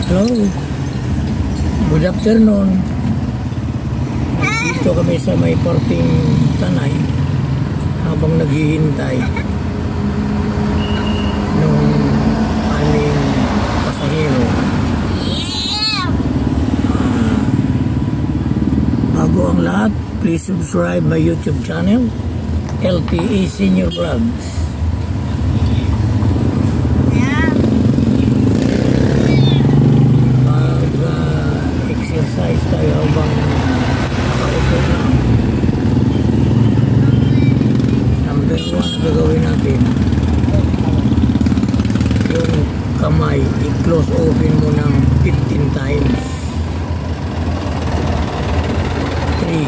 Hello. Good afternoon. Dito kami sa may parting Tanay habang naghihintay nung aming pasahero. Bago ang lahat, please subscribe my YouTube channel, LTE Senior Vlogs. Mag-exercise tayo habang nakaupo na. Number 1 na gagawin natin, yung kamay, i-close open mo ng 15 times. 3, 4,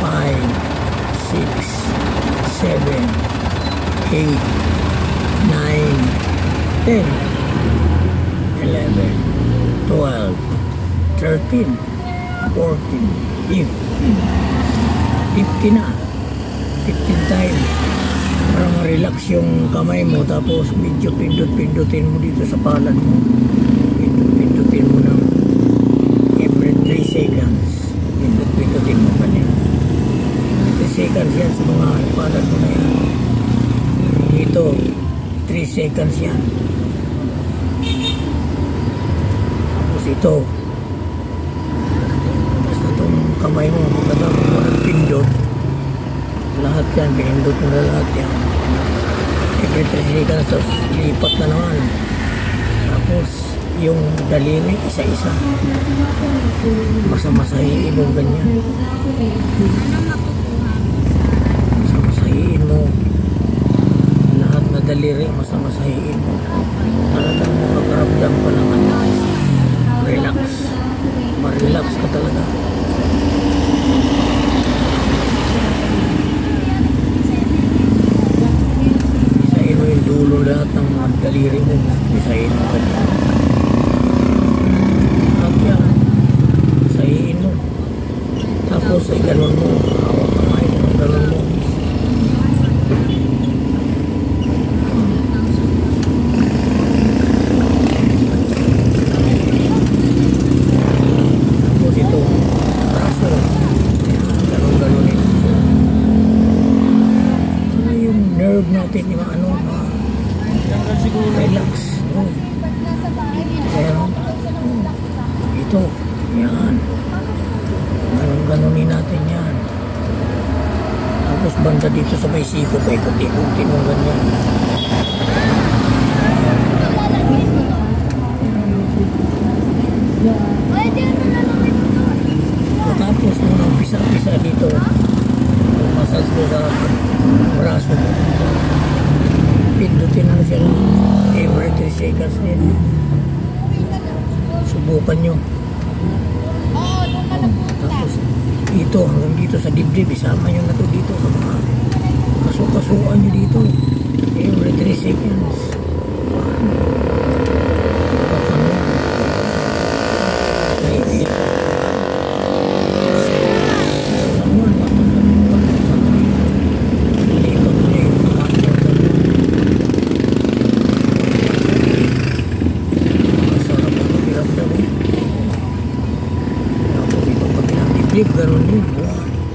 5, 6, 7, 8, 9, 10, 11, 12, 13, 14, 15. 50 na. 15 times. Para ma-relax yung kamay mo, tapos medyo pindot-pindutin mo dito sa palad mo. Pindot-pindutin mo ng every 3 seconds. Pindot-pindutin mo pa niya. 3 seconds yan sa mga palad mo na yan. Dito, 3 seconds yan. Tapos ito. Basta itong kamay mo, pagkatapos mo ng pindot, lahat yan, pinindot mo na lahat yan. Every 3 seconds, tapos lipat na naman. Tapos, yung daliri, isa-isa. Masamasahiin mo ganyan. Masamasahiin mo. Lahat na daliri, masamasahiin mo. Talagang makakaramdam pa naman. Relax. Ma-relax ka talaga. Isahin mo yung dulo lahat ng mga daliri mo. Isahin mo ganyan. Lahat yan. Isahin mo. Tapos ay ganun mo. Hawak kamay mo. Ganun mo. Tapos ito. Braso. Ganun-ganunin. Ano yung nerve natin yung ano, relax. Pero ito, yan. Ganun-ganunin natin yan. Tapos banda dito sa may siko, paikot-ikutin mo ganyan. Tapos mo nang pisa-pisa dito, massage mo sa braso mo. Pindutin mo siya every 3 seconds din. Subukan nyo. Tapos dito, hanggang dito sa dibdib, isama nyo na to dito sa mga kaso-kasuan nyo dito every 3 seconds. Ganun din.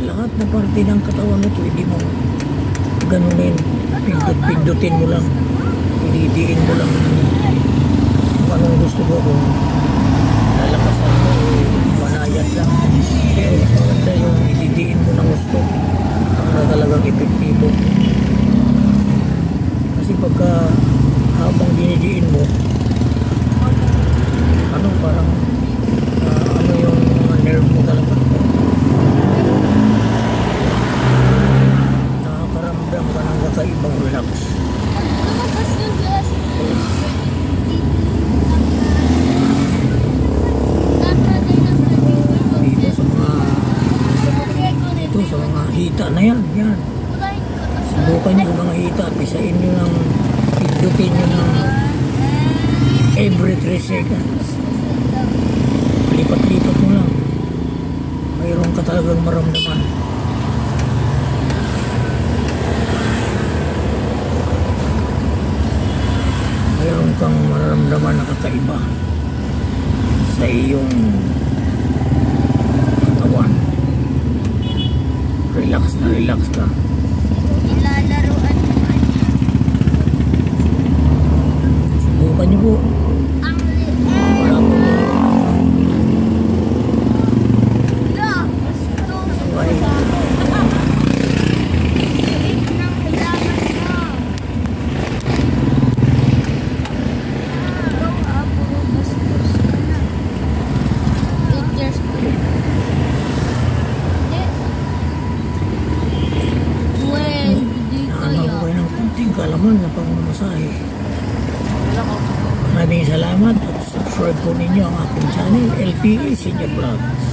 Lahat na parte ng katawan mo pwede mo ganunin. Pindot-pindutin mo lang. Ididiin mo lang kung anong gusto mo. Kung lalakasan mo, manayat lang. Pero mas maganda yung ididiin mo ng gusto para talagang epektibo. Kasi pagka habang dinidiin mo, ano parang ano yung mga nerve mo talaga. Nakakaramdam ka ng kakaibang relax. Dito sa mga hita na yan. Subukan nyo sa mga hita. Pisain nyo ng pindutin nyo ng every 3 seconds. Lipat-lipat mo lang. Mayroon ka talagang maramdaman. Mayroon kang mararamdaman na kakaiba sa iyong katawan. Relax na relax ka. Ilalaruan mo. Subukan niyo po. Ang liit. Wala po. Ito. Okay. Liit ng halaman mo. Ikaw puro bastos ka na. 8 years old. Okay. Hindi. Well, hindi Nakagawa ko kaya. kayo ng konting kalaman na pangmamasahe. Maraming salamat at subscribe po ninyo ang aking channel, LPE Senior Vlogs.